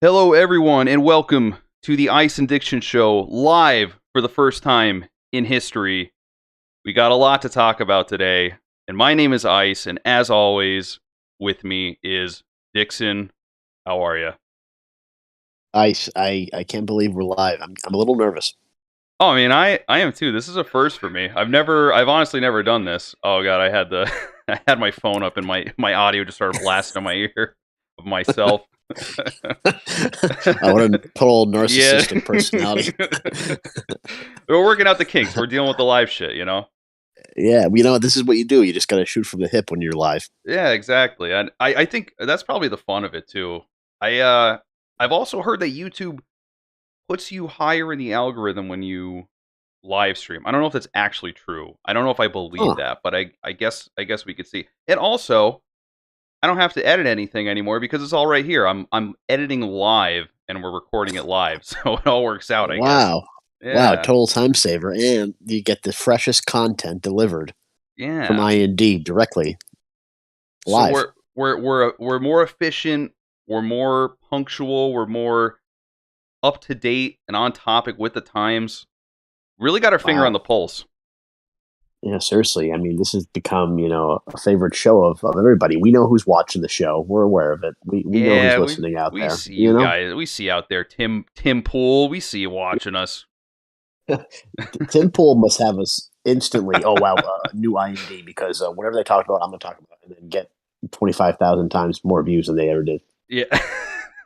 Hello, everyone, and welcome to the Ice and Diction Show live for the first time in history. We got a lot to talk about today, and my name is Ice, and as always, with me is Dixon. How are you? I can't believe we're live. I'm a little nervous. Oh, I mean, I am too. This is a first for me. I've honestly never done this. Oh god, I had I had my phone up and my audio just started blasting in my ear of myself. I want a total Yeah. narcissistic personality. We're working out the kinks. We're dealing with the live shit, you know? Yeah, this is what you do. You just got to shoot from the hip when you're live. Yeah, exactly. And I think that's probably the fun of it too. I've also heard that YouTube puts you higher in the algorithm when you live stream. I don't know if that's actually true. I don't know if I believe Huh? that, but I guess we could see. And also, I don't have to edit anything anymore because it's all right here. I'm editing live and we're recording it live, so it all works out, I guess. Wow, wow, Yeah. total time saver, and you get the freshest content delivered from Yeah. IND directly So live. we're more efficient, we're more punctual, we're more up to date and on topic with the times. Really got our finger on Wow. the pulse. Yeah, seriously. I mean, this has become, a favorite show of everybody. We know who's watching the show. We're aware of it. We know who's Yeah, listening out we there. see you guys. We see out there, Tim Pool. We see you watching us. Tim Pool must have us instantly. Oh wow, new IND because whatever they talk about, I'm going to talk about, and then get 25,000 times more views than they ever did. Yeah,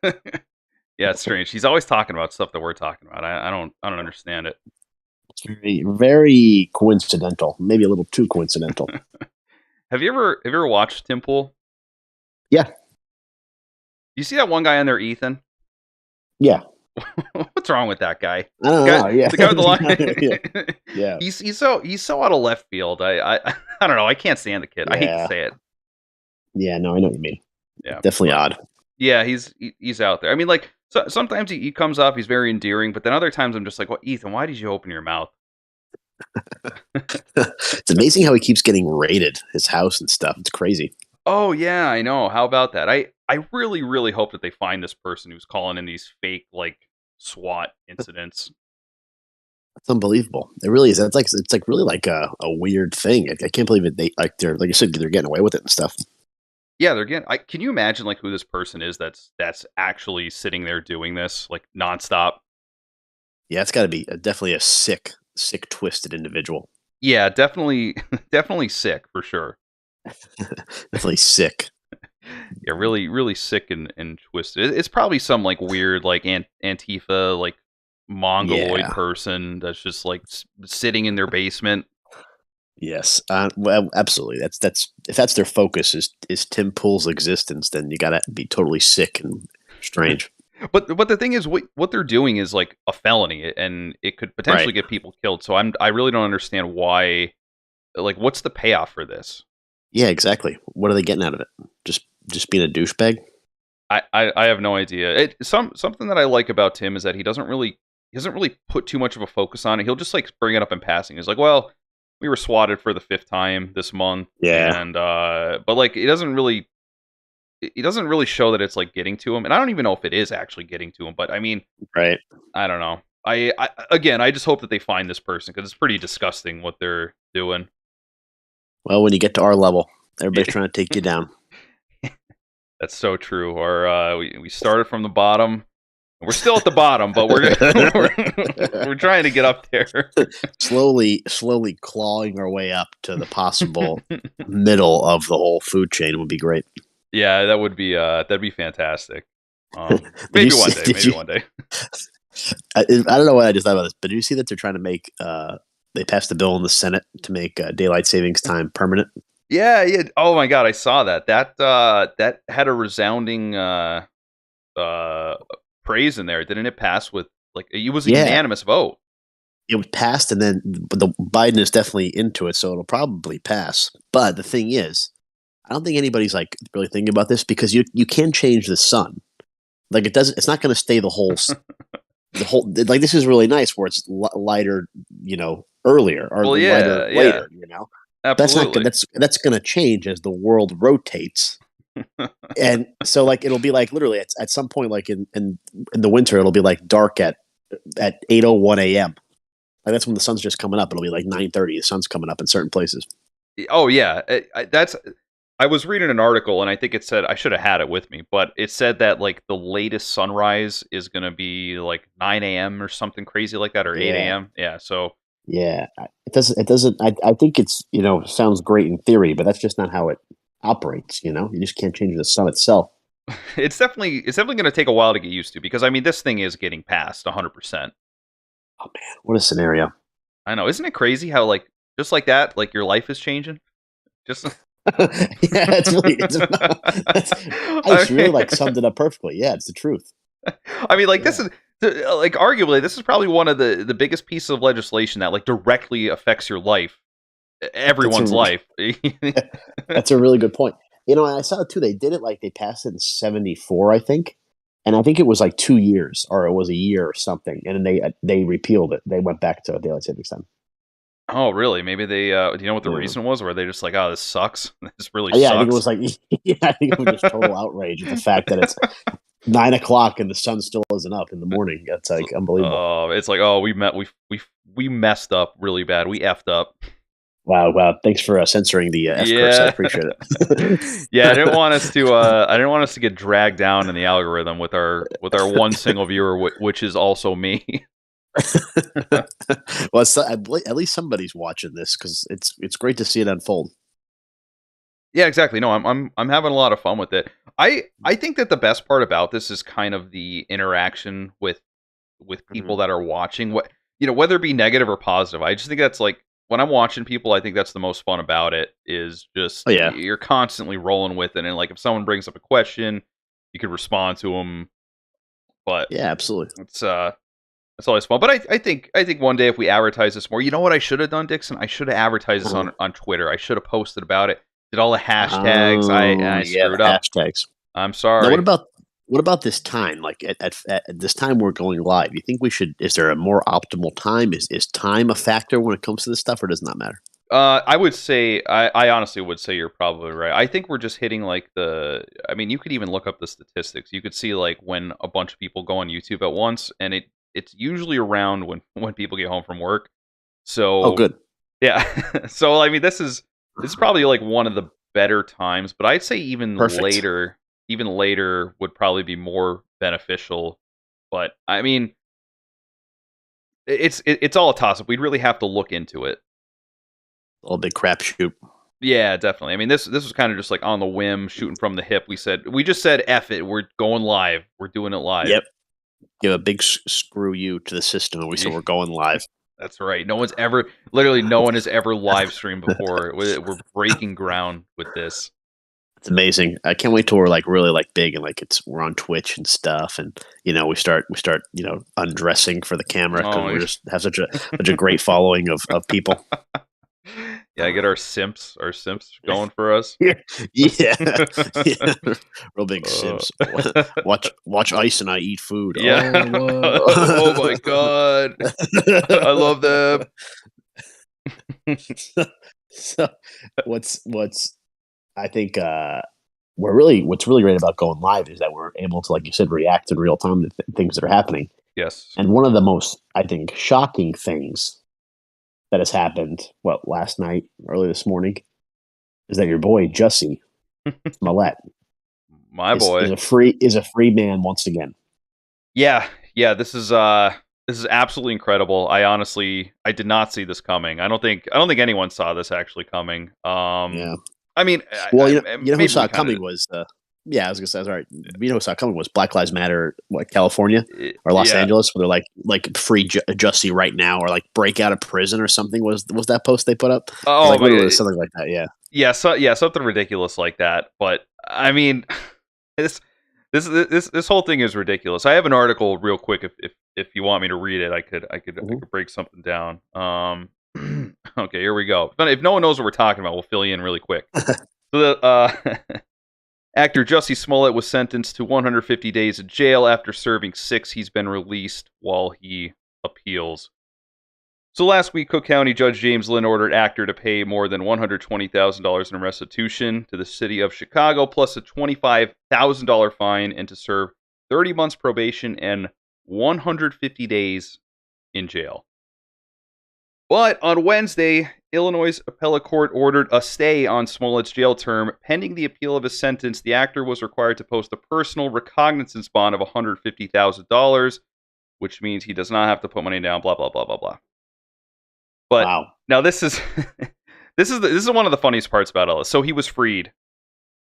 yeah. It's strange. He's always talking about stuff that we're talking about. I don't understand it. It's very, very coincidental. Maybe a little too coincidental. Have you ever watched Tim Pool? Yeah, You see that one guy on there, Ethan? yeah. What's wrong with that guy? I don't know. Yeah, The guy with the yeah, line. yeah, He's so out of left field. I don't know. I can't stand the kid. I hate to yeah, say it. yeah. No, I know what you mean. Yeah, Definitely but odd. yeah, he's out there. I mean, like sometimes he comes up, he's very endearing, but then other times I'm just like, well, Ethan, why did you open your mouth? It's amazing how he keeps getting raided, his house and stuff. It's crazy. Oh yeah, I know. How about that? I really hope that they find this person who's calling in these fake like SWAT incidents. It's unbelievable. It really is. It's like really like a weird thing. I can't believe it. They're like you said, they're getting away with it and stuff. Yeah, they're getting. Can you imagine like who this person is that's actually sitting there doing this like nonstop? Yeah, it's got to be definitely a sick, twisted individual. Yeah, definitely, definitely sick for sure. Definitely sick. Yeah, really sick and twisted. It's probably some like weird like Antifa like mongoloid Yeah. person that's just like sitting in their basement. Yes. Well, absolutely. That's if that's their focus is Tim Pool's existence, then you got to be totally sick and strange. But the thing is, what they're doing is like a felony, and it could potentially Right. get people killed. So I really don't understand why. Like, what's the payoff for this? Yeah. Exactly. What are they getting out of it? Just being a douchebag. I have no idea. Something that I like about Tim is that he doesn't really put too much of a focus on it. He'll just like bring it up in passing. He's like, well, we were swatted for the fifth time this month, Yeah. and but like it doesn't really show that it's like getting to him, and I don't even know if it is actually getting to him. But I mean, Right. I don't know. I just hope that they find this person because it's pretty disgusting what they're doing. Well, when you get to our level, everybody's trying to take you down. That's so true. Or we started from the bottom. We're still at the bottom, but we're we're trying to get up there. Slowly clawing our way up to the possible middle of the whole food chain would be great. Yeah, that'd be fantastic. Did you Maybe one see? day. Did Maybe you? one day. I don't know why I just thought about this, but did you see that they're trying to make? They passed the bill in the Senate to make daylight savings time permanent. Yeah, yeah. Oh my God, I saw that. That had a resounding uh, praise in there, didn't it? Pass with like it was a Yeah, unanimous vote. it was passed, and then the Biden is definitely into it, so it'll probably pass. But the thing is, I don't think anybody's like really thinking about this because you can change the sun. Like it doesn't. It's not going to stay the whole like this is really nice where it's lighter, earlier or Well, lighter yeah, yeah, later. That's not good. absolutely. That's going to change as the world rotates. And so like it'll be like literally at some point like in the winter it'll be like dark at 8:01 a.m. Like that's when the sun's just coming up. It'll be like 9:30. The sun's coming up in certain places. Oh yeah, that's. I was reading an article and I think it said I should have had it with me, but it said that like the latest sunrise is gonna be like 9 a.m. or something crazy like that, or 8 Yeah. a.m. Yeah, so Yeah. It doesn't. It doesn't. I think it's sounds great in theory, but that's just not how it operates. You just can't change the sun itself. it's definitely gonna take a while to get used to because I mean this thing is getting past 100%. Oh man, what a scenario! I know, isn't it crazy how like just like that, like your life is changing? Just Yeah, it's really. That's, I Ice really like summed it up perfectly. Yeah, it's the truth. I mean, like this Yeah, is like arguably this is probably one of the biggest pieces of legislation that like directly affects your life, that's everyone's a life. that's a really good point. And I saw it too. They did it like they passed it in '74, I think, and I think it was like 2 years or it was a year or something, and then they repealed it. They went back to daylight savings time. Oh, really? Maybe they. Do you know what the Yeah. reason was? Or were they just like, "Oh, this sucks. This really Yeah, I think it sucks." was like yeah, I think it was just total outrage at the fact that it's 9 o'clock and the sun still isn't up in the morning. That's like unbelievable. It's like, oh, we messed up really bad. We effed up. Wow, wow. Thanks for censoring the F curse. I Yeah, appreciate it. yeah. I didn't want us to. I didn't want us to get dragged down in the algorithm with our one single viewer, which is also me. Well, at least somebody's watching this because it's great to see it unfold. Yeah, exactly. No, I'm having a lot of fun with it. I think that the best part about this is kind of the interaction with people Mhm. that are watching. What whether it be negative or positive. I just think that's like when I'm watching people, I think that's the most fun about it is just Oh yeah, you're constantly rolling with it, and like if someone brings up a question, you could respond to them. But yeah, absolutely. it's always fun. But I think one day if we advertise this more, you know what I should have done, Dixon? I should have advertised this Uh-huh. on Twitter. I should have posted about it. Did all the hashtags. Oh I yeah, screwed the up. hashtags. I'm Now, sorry. what about this time? Like at this time we're going live. You think we should? Is there a more optimal time? Is time a factor when it comes to this stuff, or does it not matter? I would say I honestly would say you're probably right. I think we're just hitting like the. I mean, you could even look up the statistics. You could see like when a bunch of people go on YouTube at once, and it's usually around when people get home from work. Oh, So good. yeah, so I mean, this is probably like one of the better times, but I'd say Perfect. even later would probably be more beneficial. But I mean, it's all a toss up. We'd really have to look into it. A little big crapshoot. Yeah, definitely. I mean, this was kind of just like on the whim, shooting from the hip. We just said F it. We're going live. We're doing it live. Yep. Give a big screw you to the system, and we said we're going live. That's right. Literally, no one has ever live streamed before. We're breaking ground with this. It's amazing. I can't wait till we're like really like big and like we're on Twitch and stuff, and we start undressing for the camera because Oh, we're just have such a great following of people. yeah, get our simps going for us. Yeah, yeah, yeah. Real big Uh, Sims. Watch Ice and I eat food. yeah. Oh, Oh my god, I love them. whoa. So what's I think what's really great about going live is that we're able to, like you said, react in real time to things that are happening. Yes. And one of the most, I think, shocking things that has happened, last night, early this morning, is that your boy Jussie Smollett My is boy. a free man once again. Yeah, yeah. This is absolutely incredible. I did not see this coming. I don't think anyone saw this actually coming. Yeah. I mean, Well, who maybe saw we it kind coming of. was yeah, I was gonna say sorry. Who saw it coming was Black Lives Matter, what, California or Los Yeah. Angeles, where they're like free Jussie right now, or like break out of prison or something. Was that post they put up? It was Oh like my literally god. something like that. Yeah. Yeah. Yeah, something ridiculous like that. But I mean, this this whole thing is ridiculous. I have an article real quick. If you want me to read it, I Mhm. could break something down. Okay, here we go. But if no one knows what we're talking about, we'll fill you in really quick. So the actor Jussie Smollett was sentenced to 150 days in jail after serving 6. He's been released while he appeals. So last week, Cook County Judge James Lynn ordered actor to pay more than $120,000 in restitution to the city of Chicago, plus a $25,000 fine, and to serve 30 months probation and 150 days in jail. But on Wednesday, Illinois' appellate court ordered a stay on Smollett's jail term. Pending the appeal of his sentence, the actor was required to post a personal recognizance bond of $150,000, which means he does not have to put money down, blah, blah, blah, blah, blah. But Wow. now this is this is one of the funniest parts about Ellis. So he was freed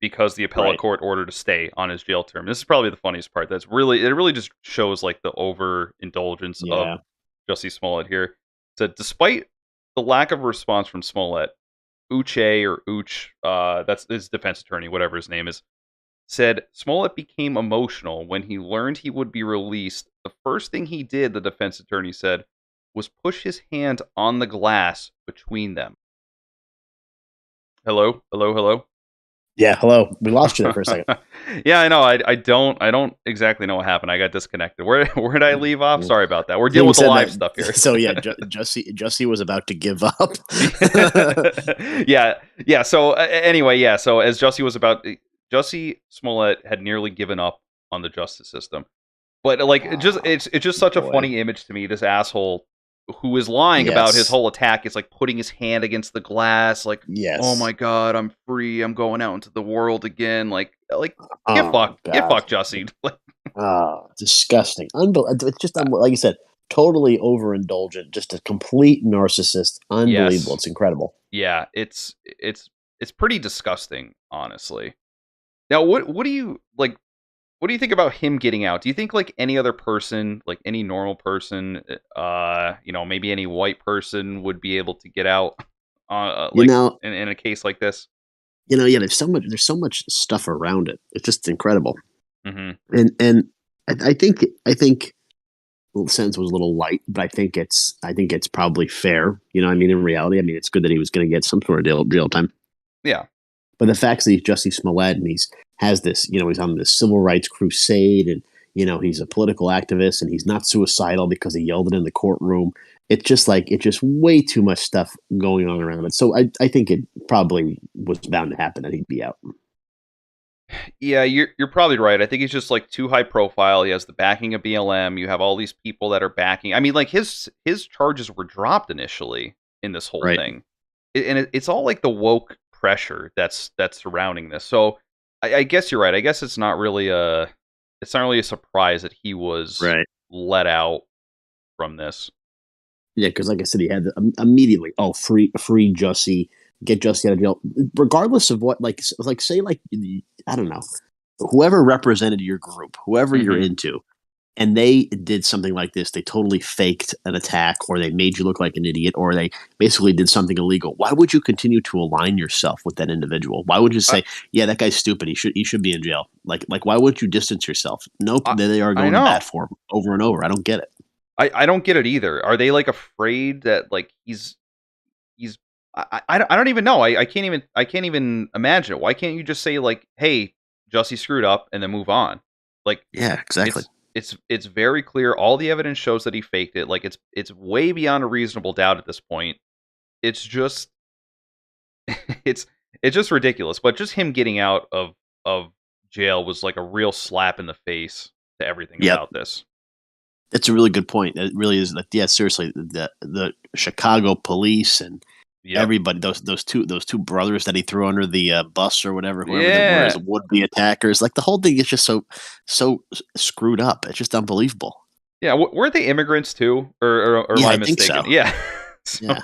because the appellate court ordered a stay on his jail term. This is probably the funniest part. It really just shows like the overindulgence of Jussie Smollett here. So despite the lack of response from Smollett, Uche, that's his defense attorney, whatever his name is, said Smollett became emotional when he learned he would be released. The first thing he did, the defense attorney said, was push his hand on the glass between them. Hello? Yeah, hello. We lost you there for a second. Yeah, I know. I don't exactly know what happened. I got disconnected. Where did I leave off? Sorry about that. We're dealing with the live stuff here. So yeah, Jussie was about to give up. yeah. So anyway, yeah. So as Jussie Smollett had nearly given up on the justice system, but like it's just such a funny image to me. This asshole who is lying about his whole attack is like putting his hand against the glass, like, oh my god, I'm free, I'm going out into the world again, like get fucked, Jussie. Disgusting, it's just like you said, totally overindulgent, just a complete narcissist. Unbelievable. It's incredible. Yeah, it's pretty disgusting, honestly. Now, what do you like? What do you think about him getting out? Do you think like any other person, like any normal person, maybe any white person would be able to get out, in a case like this? There's so much stuff around it. It's just incredible. Mm-hmm. And I think the sentence was a little light, but I think it's probably fair. In reality, it's good that he was going to get some sort of jail time. Yeah. But the fact that he's Jussie Smollett and he's on this civil rights crusade, and he's a political activist, and he's not suicidal because he yelled it in the courtroom. It's just way too much stuff going on around it. So I think it probably was bound to happen that he'd be out. Yeah, you're probably right. I think he's just like too high profile. He has the backing of BLM. You have all these people that are backing. Like his charges were dropped initially in this whole thing, and it's all like the woke pressure that's surrounding this. So I guess you're right. I guess it's not really a surprise that he was let out from this. Yeah, because like I said, he had immediately free Jussie, get Jussie out of jail, regardless of what. Say I don't know, whoever represented your group, whoever you're into, and they did something like this. They totally faked an attack, or they made you look like an idiot, or they basically did something illegal. Why would you continue to align yourself with that individual? Why would you say, yeah, that guy's stupid, he should be in jail? Like why would you distance yourself? Nope, they are going to bat for him over and over. I don't get it. I don't get it either. Are they like afraid that like he's I don't even know. I can't even imagine it. Why can't you just say like, hey, Jussie screwed up, and then move on? Like, yeah, exactly. It's very clear. All the evidence shows that he faked it. Like it's way beyond a reasonable doubt at this point. It's just it's just ridiculous. But just him getting out of jail was like a real slap in the face to everything about this. That's a really good point. It really is. Yeah, seriously, the Chicago police and everybody, those two brothers that he threw under the bus or whatever, whoever they were, as would-be attackers. Like the whole thing is just so screwed up. It's just unbelievable. Yeah, weren't they immigrants too, or am I mistaken? So.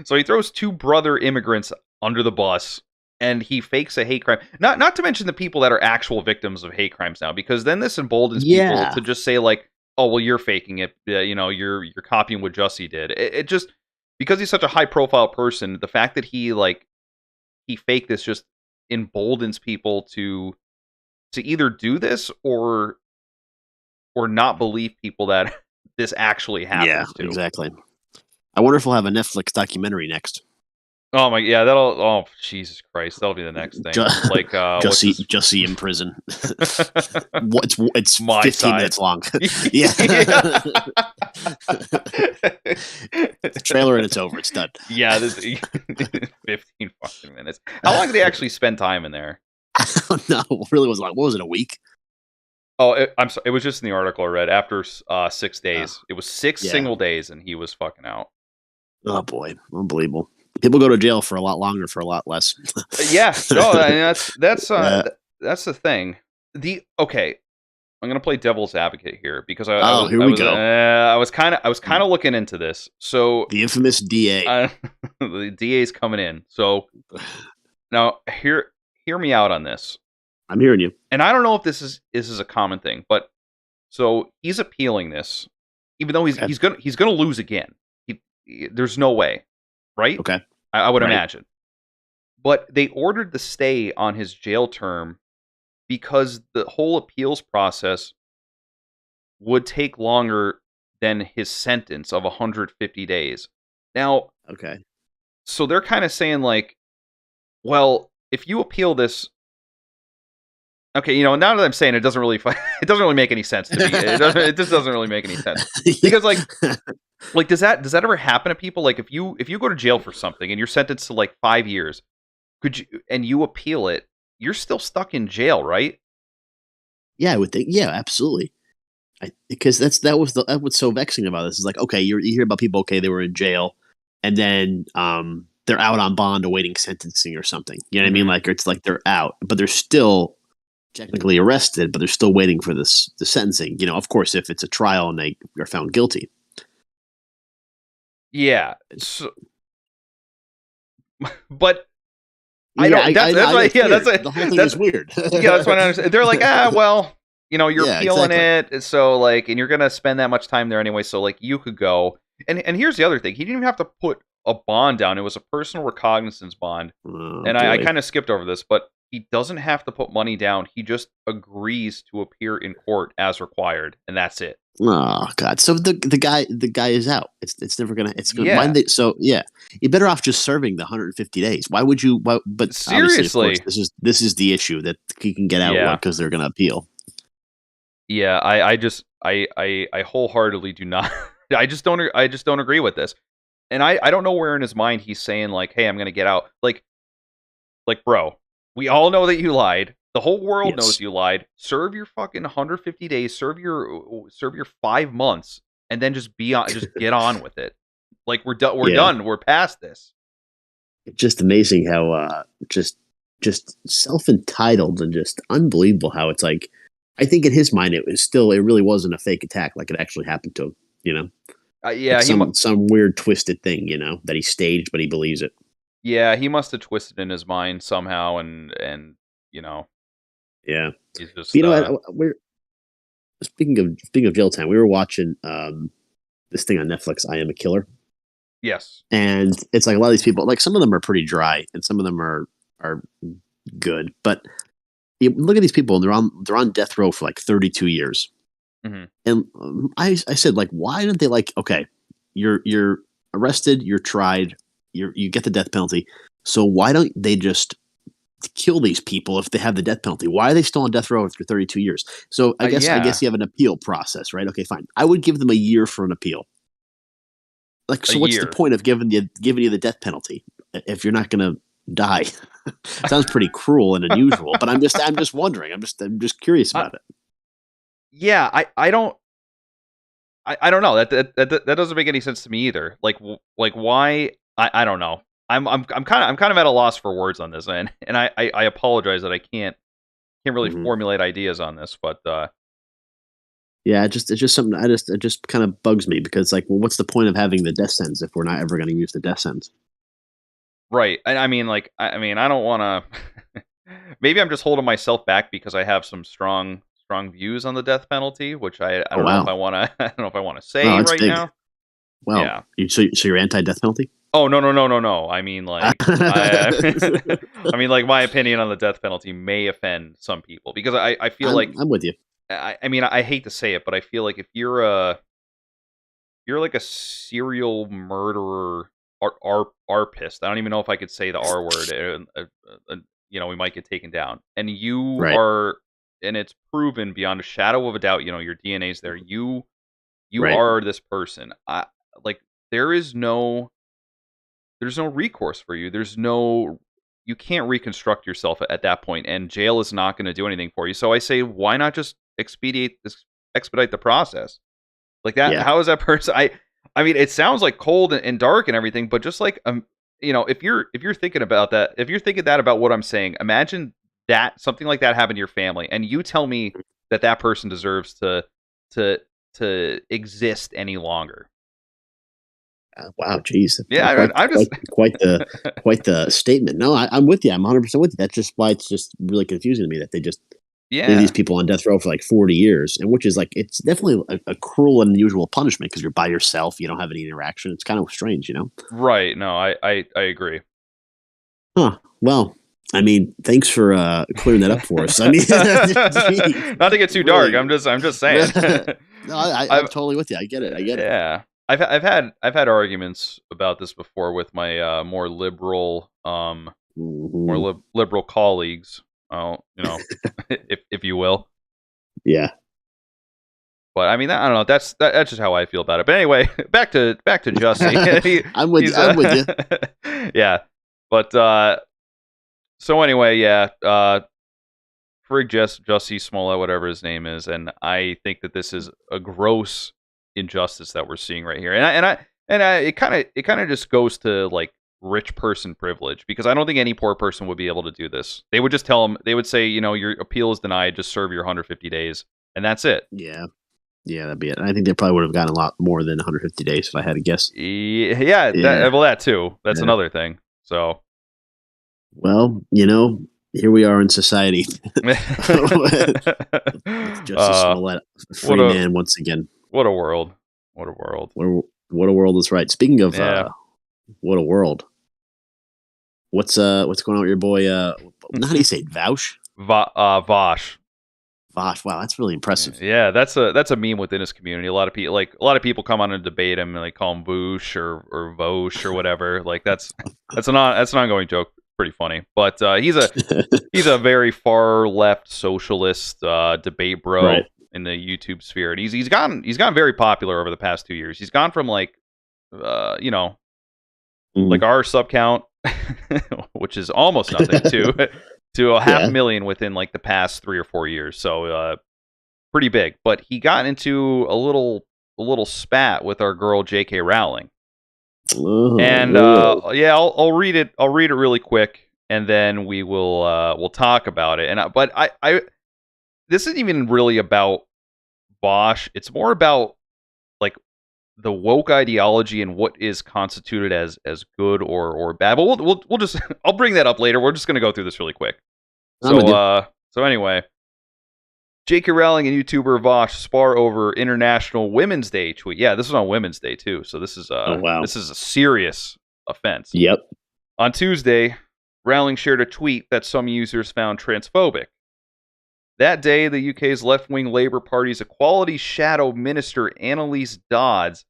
So he throws two brother immigrants under the bus, and he fakes a hate crime. Not to mention the people that are actual victims of hate crimes now, because then this emboldens people to just say like, oh, well, you're faking it. You're copying what Jussie did. It just, because he's such a high profile person, the fact that he faked this just emboldens people to either do this or not believe people that this actually happens to. Exactly. I wonder if we'll have a Netflix documentary next. Oh my, yeah, that'll. Oh Jesus Christ, that'll be the next thing. Ju- Like, what's his Jussie in prison. It's my 15 side? minutes long. Yeah. Trailer and it's over. It's done. Yeah, this 15 fucking minutes. How long did they actually spend time in there? No, really was long. What was it? A week? Oh, I'm sorry. It was just in the article I read. After 6 Oh, days, it was six yeah. single days, and he was fucking out. Oh boy, unbelievable. People go to jail for a lot longer for a lot less. Yeah, no, I mean, Uh, that's the thing. Okay, I'm gonna play devil's advocate here because here we go. I was kind of looking into this. So The infamous DA. the DA's coming in. So now hear me out on this. I'm hearing you. And I don't know if this is a common thing, but so he's appealing this, even though Okay. he's gonna lose again. There's no way, right? Okay. I would Right. imagine. But they ordered the stay on his jail term because the whole appeals process would take longer than his sentence of 150 days. Now, Okay. so they're kind of saying like, well, if you appeal this, okay, now that I'm saying it doesn't really it doesn't really make any sense to me. It just doesn't really make any sense. Because like does that ever happen to people? Like if you go to jail for something and you're sentenced to like 5 years, and you appeal it, you're still stuck in jail, right? Yeah, I would think. Yeah, absolutely. Because that was what's so vexing about this is like, okay, you hear about people, okay, they were in jail, and then they're out on bond awaiting sentencing or something. You know what I mean? Like it's like they're out, but they're still technically arrested, but they're still waiting for the sentencing. Of course, if it's a trial and they are found guilty. Yeah. So, but I Yeah, don't. That's why. Yeah, the whole thing is weird. Yeah, that's what I understand. They're like, well, you're Yeah, appealing exactly. it, so like, and you're gonna spend that much time there anyway, so like, you could go. And here's the other thing: he didn't even have to put a bond down. It was a personal recognizance bond, Oh and I boy. kind of skipped over this, but he doesn't have to put money down. He just agrees to appear in court as required, and that's it. Oh God! So the guy is out. It's never gonna. It's gonna. Why Yeah, did they? So yeah, you're better off just serving the 150 days. Why would you? But obviously, of course, seriously. this is the issue that he can get out Yeah, because they're gonna appeal. yeah. I wholeheartedly do not. I just don't agree with this. And I don't know where in his mind he's saying like, "Hey, I'm gonna get out." Like, bro, we all know that you lied. The whole world knows Yes. you lied. Serve your fucking 150 days. Serve your 5 months, and then just be on. Just get on with it. Like we're done. We're Yeah. done. We're past this. It's just amazing how just self entitled and just unbelievable how it's like. I think in his mind it really wasn't a fake attack like it actually happened to him. Yeah, It's some weird twisted thing that he staged, but he believes it. yeah, he must have twisted in his mind somehow, and you know, Yeah. he's But just we're speaking of jail time. We were watching this thing on Netflix, I Am a Killer, yes. and it's like a lot of these people. Like some of them are pretty dry, and some of them are good. But you look at these people, and they're on death row for like 32 years. Hmm. And I said like, why don't they like? Okay, you're arrested, you're tried, you get the death penalty. So why don't they just kill these people if they have the death penalty? Why are they still on death row after 32 years? So I Yeah, guess you have an appeal process, right? Okay, fine. I would give them a year for an appeal. Like, a so what's the year. point of giving you the death penalty if you're not going to die? Sounds pretty cruel and unusual, but I'm just wondering. I'm just curious I, about it. yeah, I don't. I don't know. That doesn't make any sense to me either. Like why? I don't know. I'm kind of at a loss for words on this, and I apologize that I can't really Hmm. formulate ideas on this, but Yeah, it's just something. It just kind of bugs me because like, well, what's the point of having the death sentence if we're not ever going to use the death sentence? right. And I mean, like, I mean, I don't want to. Maybe I'm just holding myself back because I have some strong views on the death penalty, which I Oh don't know if wow, I want to. I don't know if I want to wow, say that's right big. now. Well, Yeah. so you're anti-death penalty? Oh no no no no no. I mean like I I'm I mean like my opinion on the death penalty may offend some people because I feel like I'm with you. I mean I hate to say it, but I feel like if you're like a serial murderer are pissed. I don't even know if I could say the R word. We might get taken down. And you Right. are, and it's proven beyond a shadow of a doubt. Your DNA's there. You Right. are this person. Like there's no recourse for you. You can't reconstruct yourself at that point, and jail is not going to do anything for you. So I say, why not just expedite the process? Like that. Yeah. How is that person? I mean, it sounds like cold and dark and everything, but just like if you're thinking about that, if you're thinking that about what I'm saying, imagine that something like that happened to your family, and you tell me that person deserves to exist any longer. Wow, geez. Yeah, I'm just quite the statement. No, I'm with you. I'm 100% with you. That's just why it's just really confusing to me that they just leave these people on death row for like 40 years, and which is like, it's definitely a cruel and unusual punishment because you're by yourself. You don't have any interaction. It's kind of strange, Right. No, I agree. Huh. Well, I mean, thanks for clearing that up for us. I mean, geez, not to get too dark. I'm just saying. No, I'm totally with you. I get it. Yeah. I've had arguments about this before with my more liberal liberal colleagues. If you will. Yeah. But I mean, I don't know. That's just how I feel about it. But anyway, back to Jussie. I'm with you. Yeah. But so anyway, yeah. Frig Jussie Smollett, whatever his name is, and I think that this is a gross injustice that we're seeing right here. It kind of just goes to like rich person privilege, because I don't think any poor person would be able to do this. They would just tell them, they would say, your appeal is denied, just serve your 150 days, and that's it. Yeah, that'd be it. I think they probably would have gotten a lot more than 150 days if I had to guess. Yeah. That too. That's another thing. So, well, here we are in society. Jussie Smollett, free man once again. What a world! What a world! What a world is right. Speaking of what a world, what's going on with your boy? How do you say it? Vaush? Vaush. Vaush. Wow, that's really impressive. Yeah, that's a meme within his community. A lot of people come on and debate him and like call him Vaush or Vaush or whatever. Like that's an ongoing joke. Pretty funny, but he's a very far left socialist debate bro in the YouTube sphere, and he's gotten very popular over the past 2 years. He's gone from like like our sub count, which is almost nothing, to a 500,000 within like the past 3 or 4 years. So pretty big. But he got into a little spat with our girl J.K. Rowling. And I'll read it. I'll read it really quick, and then we'll talk about it. But this isn't even really about Vaush. It's more about like the woke ideology and what is constituted as good or bad. But we'll just I'll bring that up later. We're just gonna go through this really quick. So anyway. J.K. Rowling and YouTuber Vaush spar over International Women's Day tweet. Yeah, this is on Women's Day too, so this is this is a serious offense. Yep. On Tuesday, Rowling shared a tweet that some users found transphobic. That day, the UK's left-wing Labour Party's Equality Shadow Minister Annalise Dodds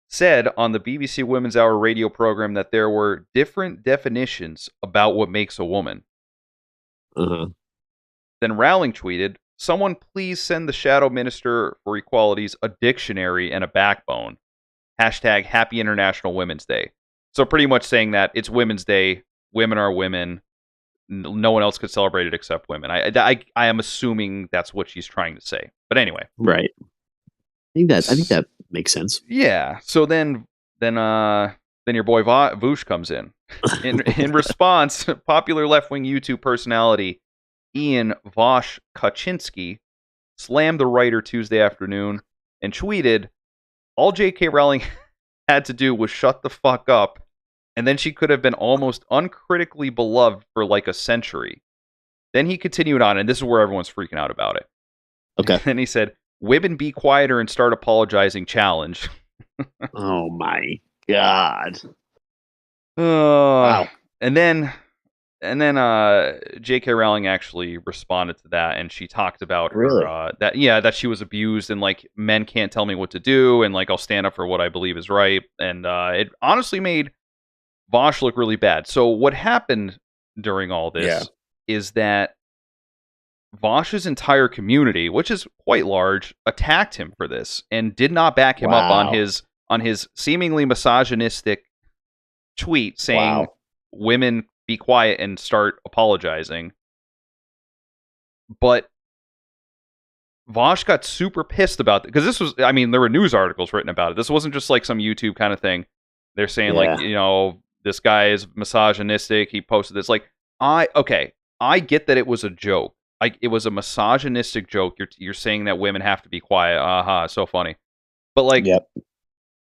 said on the BBC Women's Hour radio program that there were different definitions about what makes a woman. Then Rowling tweeted, "Someone please send the Shadow Minister for Equalities a dictionary and a backbone. Hashtag Happy International Women's Day." So pretty much saying that it's Women's Day, women are women, no one else could celebrate it except women. I am assuming that's what she's trying to say. But anyway. Right. I think that makes sense. Yeah. So then your boy Vaush comes in. In response, popular left-wing YouTube personality Ian Vaush Kaczynski slammed the writer Tuesday afternoon and tweeted, "All J.K. Rowling had to do was shut the fuck up, and then she could have been almost uncritically beloved for like a century." Then he continued on, and this is where everyone's freaking out about it. Okay. And he said, "Women be quieter and start apologizing challenge." Oh my God. Wow. And then J.K. Rowling actually responded to that, and she talked about her that she was abused, and like men can't tell me what to do, and like I'll stand up for what I believe is right. And it honestly made Vaush look really bad. So what happened during all Yeah. this is that Vaush's entire community, which is quite large, attacked him for this and did not back him up Wow. on his seemingly misogynistic tweet saying Wow. women be quiet and start apologizing. But Vaush got super pissed about it because this was, I mean, there were news articles written about it. This wasn't just like some YouTube kind of thing. They're saying like, Yeah. you know, this guy is misogynistic. He posted this. Like, I get that it was a joke. It was a misogynistic joke. You're saying that women have to be quiet. Aha, so funny. But like, Yep.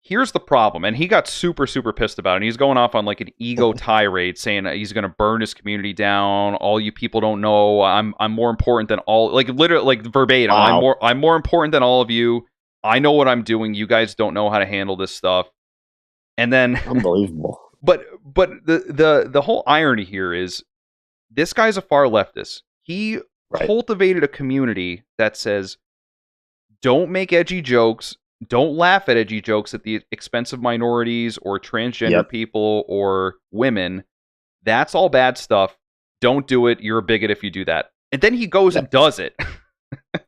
here's the problem, and he got super pissed about it. And he's going off on like an ego tirade, saying that he's going to burn his community down. All you people don't know. I'm more important than all. Like literally, like verbatim. Wow. I'm more important than all of you. I know what I'm doing. You guys don't know how to handle this stuff. And then, Unbelievable. but the whole irony here is this guy's a far leftist. He Right. cultivated a community that says, don't make edgy jokes. Don't laugh at edgy jokes at the expense of minorities or transgender Yep. people or women. That's all bad stuff. Don't do it. You're a bigot if you do that. And then he goes and does it.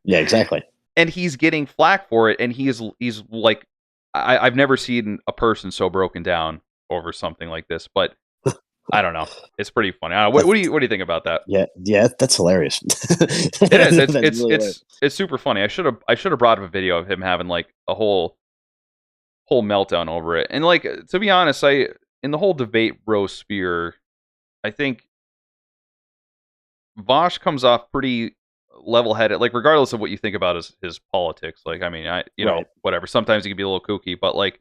Yeah, exactly. And he's getting flack for it. And he's like, I've never seen a person so broken down over something like this. But I don't know. It's pretty funny. What do you think about that? Yeah, that's hilarious. It is. That's really hilarious. It's super funny. I should have brought up a video of him having like a whole meltdown over it. And like, to be honest, in the whole debate roast sphere, I think Vaush comes off pretty level-headed. Like, regardless of what you think about his politics. Like, I mean, know, whatever. Sometimes he can be a little kooky, but like,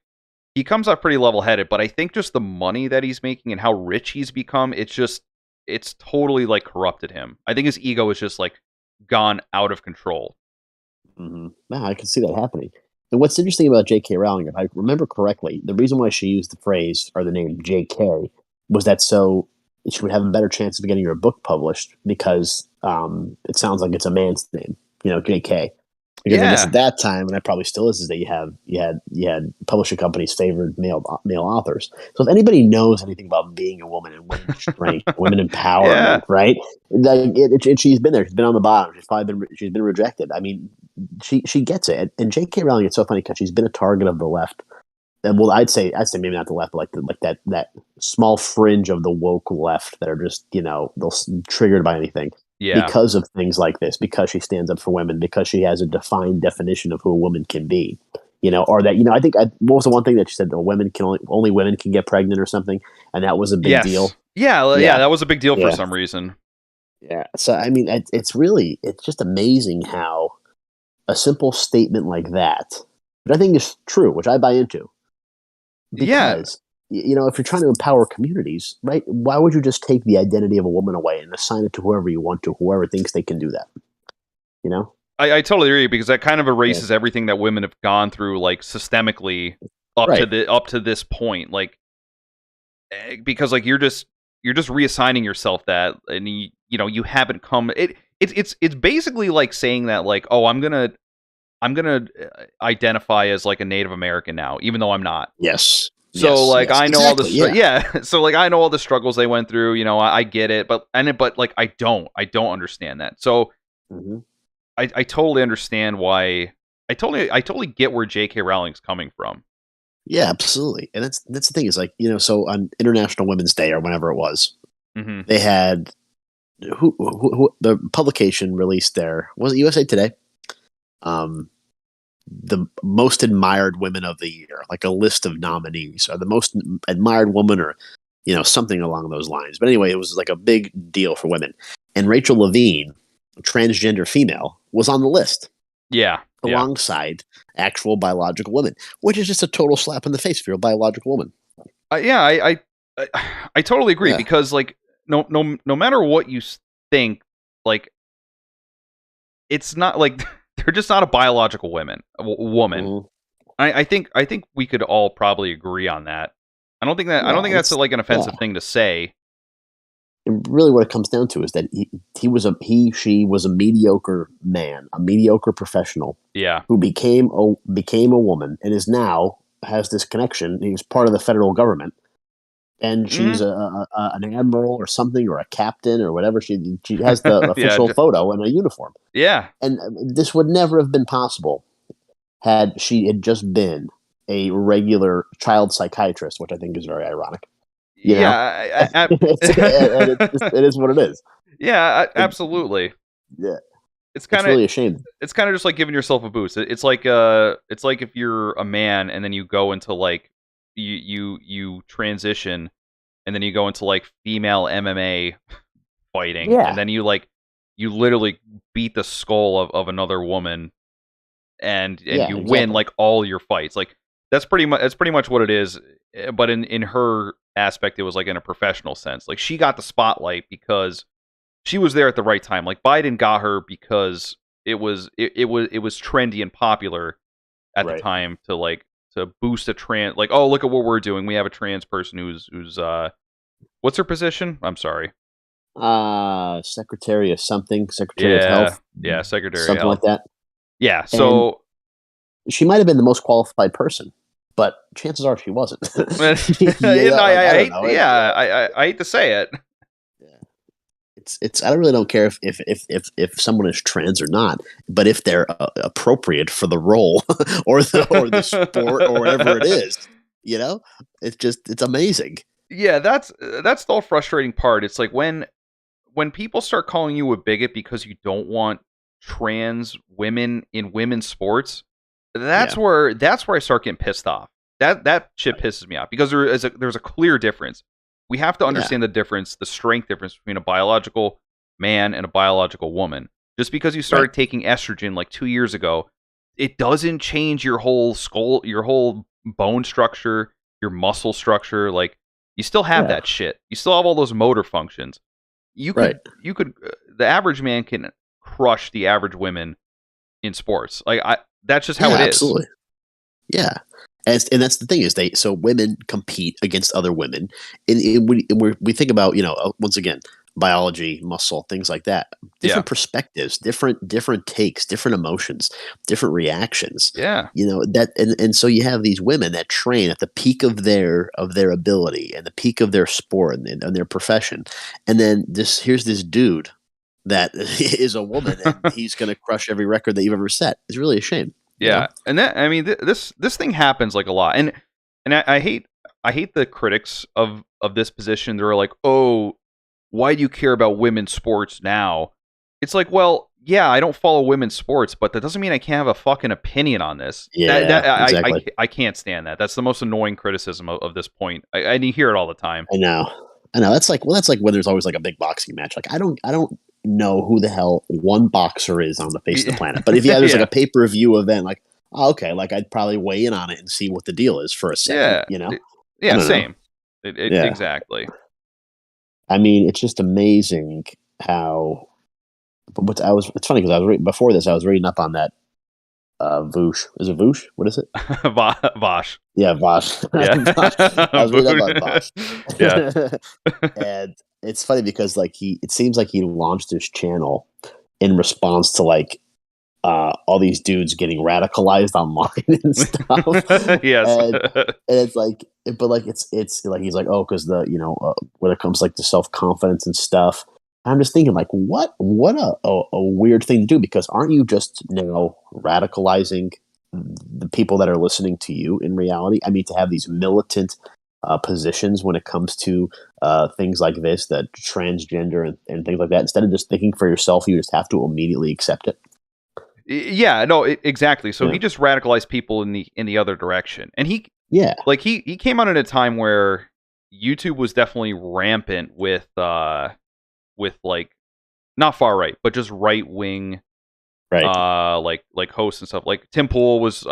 he comes off pretty level-headed. But I think just the money that he's making and how rich he's become, it's totally like corrupted him. I think his ego is just like gone out of control. Mm-hmm. Wow, I can see that happening. And what's interesting about J.K. Rowling, if I remember correctly, the reason why she used the phrase or the name J.K. was that so she would have a better chance of getting her book published because it sounds like it's a man's name, J.K. Because I guess at that time, and that probably still is that you had publishing companies favored male authors. So if anybody knows anything about being a woman and women's strength, women empowerment, right? Like she's been there. She's been on the bottom. She's been rejected. I mean, she gets it. And J.K. Rowling, it's so funny because she's been a target of the left. And well, I'd say maybe not the left, but like that small fringe of the woke left that are just they'll triggered by anything. Yeah. Because of things like this, because she stands up for women, because she has a defined definition of who a woman can be, or that, I think what was the one thing that she said? Only women can get pregnant or something. And that was a big deal. Yeah. That was a big deal for some reason. Yeah. So, I mean, it's just amazing how a simple statement like that, which I think is true, which I buy into. Because, if you're trying to empower communities, right, why would you just take the identity of a woman away and assign it to whoever you want to, whoever thinks they can do that? I totally agree, because that kind of erases everything that women have gone through, like, systemically up to this point. Like, because like you're just reassigning yourself that, and you haven't come. It's basically like saying that, like, oh, I'm gonna identify as like a Native American now, even though I'm not. Yes. So I know all the so I know all the struggles they went through. I get it, but like I don't understand that. So I totally understand why. I totally get where J.K. Rowling's coming from. Yeah, absolutely, and that's the thing is, like, so on International Women's Day or whenever it was, they had who the publication released was it USA Today? The most admired women of the year, like a list of nominees, or the most admired woman, or something along those lines. But anyway, it was like a big deal for women, and Rachel Levine, a transgender female, was on the list. Yeah, alongside actual biological women, which is just a total slap in the face if you're a biological woman. I totally agree, because like no matter what you think, like, it's not like they're just not a biological woman. I think we could all probably agree on that. I don't think that's like an offensive thing to say. And really, what it comes down to is that she was a mediocre man, a mediocre professional, who became a woman and is now has this connection. He was part of the federal government, and she's Mhm. an admiral or something, or a captain or whatever. She has the Yeah, official photo in a uniform, yeah, and this would never have been possible had she had just been a regular child psychiatrist, which I think is very ironic. You know, yeah. it is what it is. Yeah, It, absolutely. yeah, It's it's kind of really a shame. it's kind of just like giving yourself a boost. It's like if you're a man and then you go into like you transition and then you go into like female MMA fighting and Yeah, then you literally beat the skull of another woman and yeah, you win exactly. like all your fights. Like that's pretty much what it is. But in her aspect, it was like in a professional sense. Like she got the spotlight because she was there at the right time. Like Biden got her because it was trendy and popular at the Right. time to boost a trans, like, oh, look at what we're doing. We have a trans person who's what's her position? I'm sorry. Secretary of something, Secretary of Yeah, Health, yeah, Secretary of something Health. like that. Yeah, And so she might have been the most qualified person, but chances are she wasn't. You and know, like I I don't hate, know. yeah, I hate to say it. Yeah. It's I really don't care if someone is trans or not, but if they're appropriate for the role or the sport or whatever it is, you know, it's amazing. Yeah, that's the whole frustrating part. It's like when people start calling you a bigot because you don't want trans women in women's sports, Yeah, that's where I start getting pissed off. That shit right. pisses me off because there's a clear difference. We have to Yeah, understand the difference, the strength difference between a biological man and a biological woman. Just because you right. started taking estrogen like 2 years ago, it doesn't change your whole skull, your whole bone structure, your muscle structure. Like you still have Yeah, that shit. You still have all those motor functions. right. The average man can crush the average women in sports. Like that's just how Yeah, it is. absolutely. Yeah, and that's the thing is so women compete against other women, and we think about once again biology, muscle, things like that, Yeah, different perspectives, different takes, different emotions, different reactions. yeah, That and so you have these women that train at the peak of their ability and the peak of their sport and their profession, and then here's this dude that is a woman and he's going to crush every record that you've ever set. It's really a shame, you yeah. know. And that I mean, this thing happens like a lot, and I hate the critics of this position. They're like, oh, why do you care about women's sports now? It's like, well, yeah, I don't follow women's sports, but that doesn't mean I can't have a fucking opinion on this. That Yeah, exactly. I can't stand that. That's the most annoying criticism of this point. And you hear it all the time. I know. I know. That's like when there's always like a big boxing match. Like I don't know who the hell one boxer is on the face of the planet. But if there's like Yeah, a pay-per-view event, like okay, like I'd probably weigh in on it and see what the deal is for a second, yeah, I yeah. don't know. Same. Yeah. Exactly. I mean, it's just amazing how but what I was it's funny because before this I was reading up on that Vaush. Is it Vaush? What is it? Vosh. Yeah, Vaush. Yeah. Vaush. I was reading up on Vaush. Yeah. And it's funny because like it seems like he launched his channel in response to like all these dudes getting radicalized online and stuff. Yes. and and it's like but like it's like he's like, oh, because the when it comes like to self-confidence and stuff, I'm just thinking like what a weird thing to do, because aren't you just now radicalizing the people that are listening to you in reality? I mean, to have these militant positions when it comes to things like this, that transgender and things like that, instead of just thinking for yourself, you just have to immediately accept it. Yeah, no, exactly. So Yeah. he just radicalized people in the other direction. And Yeah. he came out at a time where YouTube was definitely rampant with like not far right, but just right wing Right. like hosts and stuff. Like Tim Pool was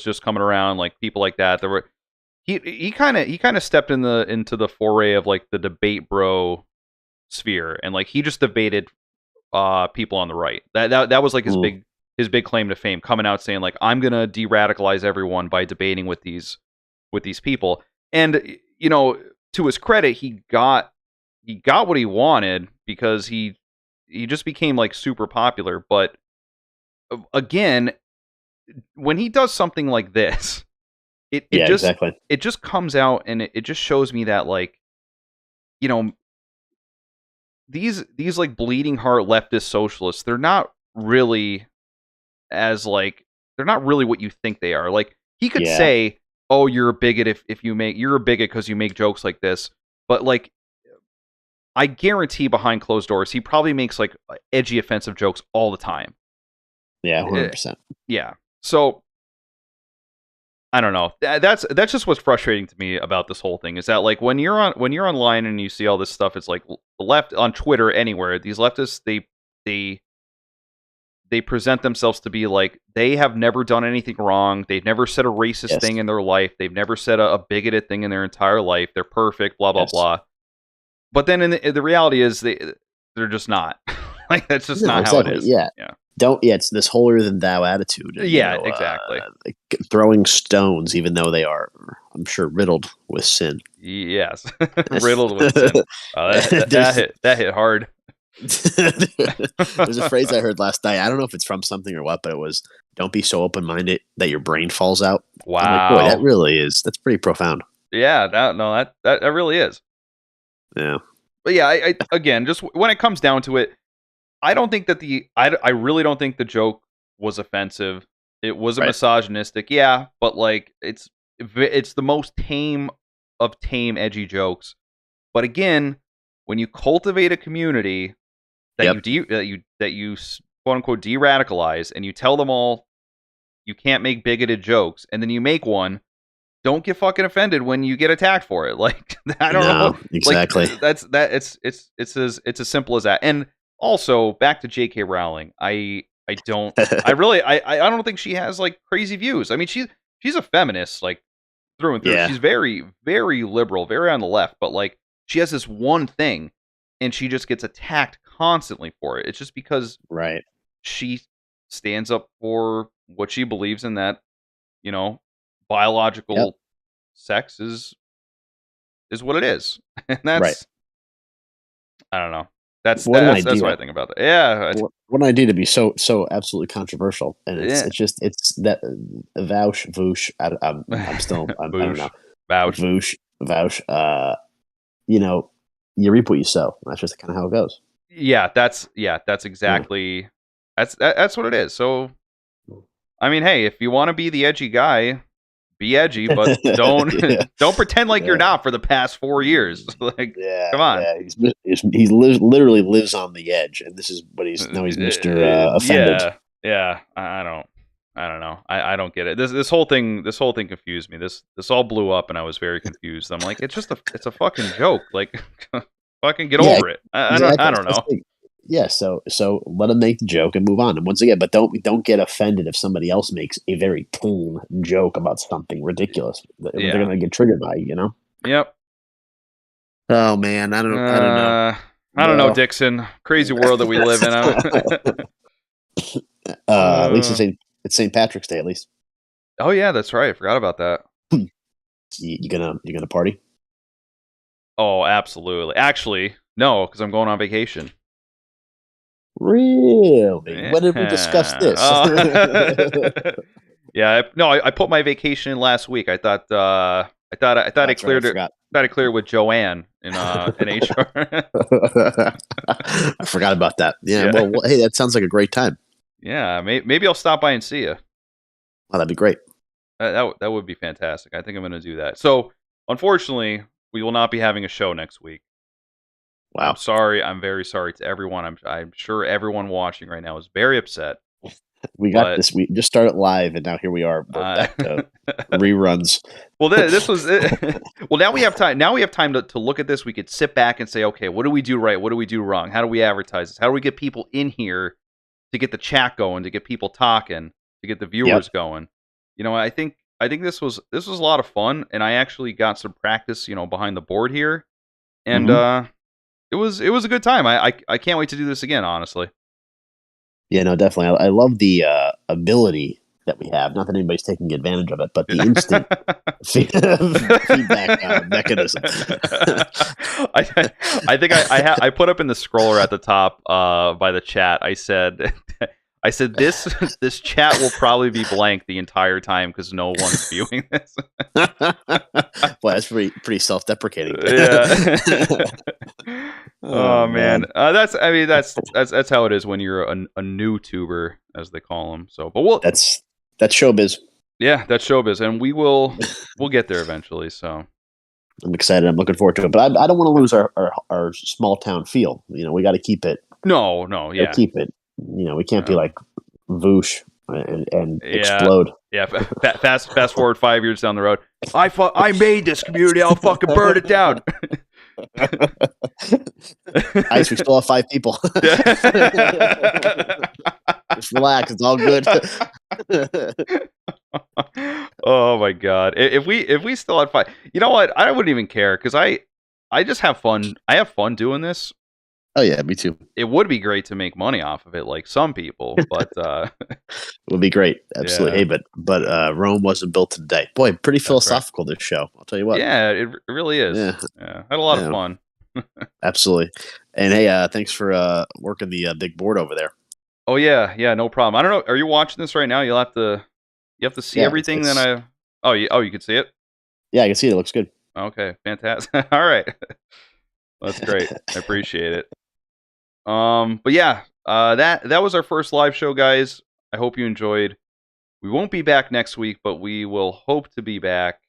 just coming around, like people like that. There were he kind of stepped into the foray of like the debate bro sphere, and like he just debated people on the right. That was like Mm. his big claim to fame, coming out saying like, I'm gonna de-radicalize everyone by debating with these people. And to his credit, he got what he wanted because he just became like super popular. But again, when he does something like this, it Yeah. just Exactly. it just comes out and it just shows me that like you know, these like bleeding heart leftist socialists, they're not really they're not really what you think they are. Like, he could Yeah. say, "Oh, you're a bigot if you're a bigot because you make jokes like this," but like, I guarantee behind closed doors, he probably makes like edgy, offensive jokes all the time. Yeah, 100%. Yeah. So I don't know. That's just what's frustrating to me about this whole thing, is that like when you're online and you see all this stuff, it's like the left on Twitter, anywhere, these leftists, they present themselves to be like they have never done anything wrong. They've never said a racist Yes. thing in their life. They've never said a bigoted thing in their entire life. They're perfect, blah blah Yes. blah. But then in the reality is they're just not. Like, that's just not exactly. how it is. Yeah. Yeah. It's this holier than thou attitude. And, Yeah, exactly. Like throwing stones, even though they are, I'm sure, riddled with sin. Yes. Riddled with sin. That hit hard. There's a phrase I heard last night. I don't know if it's from something or what, but it was, "Don't be so open-minded that your brain falls out." Wow. I'm like, boy, that's pretty profound. Yeah, that really is. Yeah. But yeah, I again, just when it comes down to it, I don't think that I really don't think the joke was offensive. It was a misogynistic, yeah, but like it's the most tame of tame edgy jokes. But again, when you cultivate a community that you quote unquote de-radicalize, and you tell them all you can't make bigoted jokes, and then you make one, don't get fucking offended when you get attacked for it. Like, I don't know exactly. Like, it's as simple as that. And also, back to J.K. Rowling, I don't think she has like crazy views. I mean, she's a feminist, like, through and through. Yeah. She's very, very liberal, very on the left, but like, she has this one thing, and she just gets attacked constantly for it. It's just because she stands up for what she believes in, that, biological sex is what it is. And that's I don't know. That's what I think about that. Yeah. What an idea to be so absolutely controversial. And it's that Vaush. I'm still I don't know. Vaush. You reap what you sow. That's just kind of how it goes. Yeah, that's exactly that's what it is. So, I mean, hey, if you want to be the edgy guy, be edgy, but don't pretend like you're not for the past 4 years. Like, come on. Yeah, he literally lives on the edge, and this is what he's Mr. Offended. Yeah. I don't know. I don't get it. This whole thing confused me. This all blew up, and I was very confused. I'm like, it's a fucking joke. Like, fucking get over it. I don't know. Yeah, so let him make the joke and move on. And once again, but don't get offended if somebody else makes a very tame joke about something ridiculous. They're gonna get triggered by, Yep. Oh man, I don't know. I don't know, Dixon. Crazy world that we live in. At least it's St. Patrick's Day. At least. Oh yeah, that's right. I forgot about that. You gonna party? Oh, absolutely. Actually, no, because I'm going on vacation. Really? Yeah. When did we discuss this? Yeah, I put my vacation in last week. I thought I cleared it. Thought I cleared it with Joanne in HR. I forgot about that. Yeah. Well, hey, that sounds like a great time. Yeah, maybe I'll stop by and see you. Oh, that'd be great. That would be fantastic. I think I'm going to do that. So, unfortunately, we will not be having a show next week. Wow. I'm sorry. I'm very sorry to everyone. I'm sure everyone watching right now is very upset. We got this. We just started live, and now here we are. We're back to reruns. Well, this was it. Well, now we have time. Now we have time to look at this. We could sit back and say, okay, what do we do right? What do we do wrong? How do we advertise this? How do we get people in here to get the chat going, to get people talking, to get the viewers going? I think this was a lot of fun, and I actually got some practice, behind the board here, and it was a good time. I can't wait to do this again, honestly. Yeah, no, definitely. I love the ability that we have. Not that anybody's taking advantage of it, but the instant feedback mechanism. I think I put up in the scroller at the top by the chat. I said I said this this chat will probably be blank the entire time because no one's viewing this. Boy, that's pretty self-deprecating. Yeah. Oh, Oh man, that's how it is when you're a new tuber, as they call them. So, but that's showbiz. yeah, that's showbiz, and we'll get there eventually. So I'm excited. I'm looking forward to it. But I don't want to lose our small town feel. We got to keep it. no, yeah, keep it. We can't be like Vaush and explode. Yeah, fast forward 5 years down the road. I made this community. I'll fucking burn it down. Ice, we still have 5 people. Just relax. It's all good. Oh my god! If we still had 5, you know what? I wouldn't even care because I just have fun. I have fun doing this. Oh yeah, me too. It would be great to make money off of it, like some people, but it would be great. Absolutely. Yeah. Hey, but Rome wasn't built today. Boy, pretty philosophical this show. I'll tell you what. Yeah, it really is. Yeah, I had a lot of fun. Absolutely. And hey, thanks for working the big board over there. Oh yeah, no problem. I don't know. Are you watching this right now? You have to see everything. Then you can see it. Yeah, I can see it. It looks good. Okay, fantastic. All right, that's great. I appreciate it. But yeah, that was our first live show, guys. I hope you enjoyed. We won't be back next week, but we will hope to be back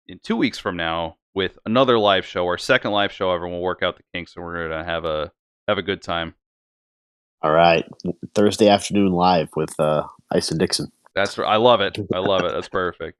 in 2 weeks from now with another live show, our second live show ever. We'll work out the kinks, and we're gonna have a good time. All right, Thursday afternoon live with Ice and Dixon. I love it. That's perfect.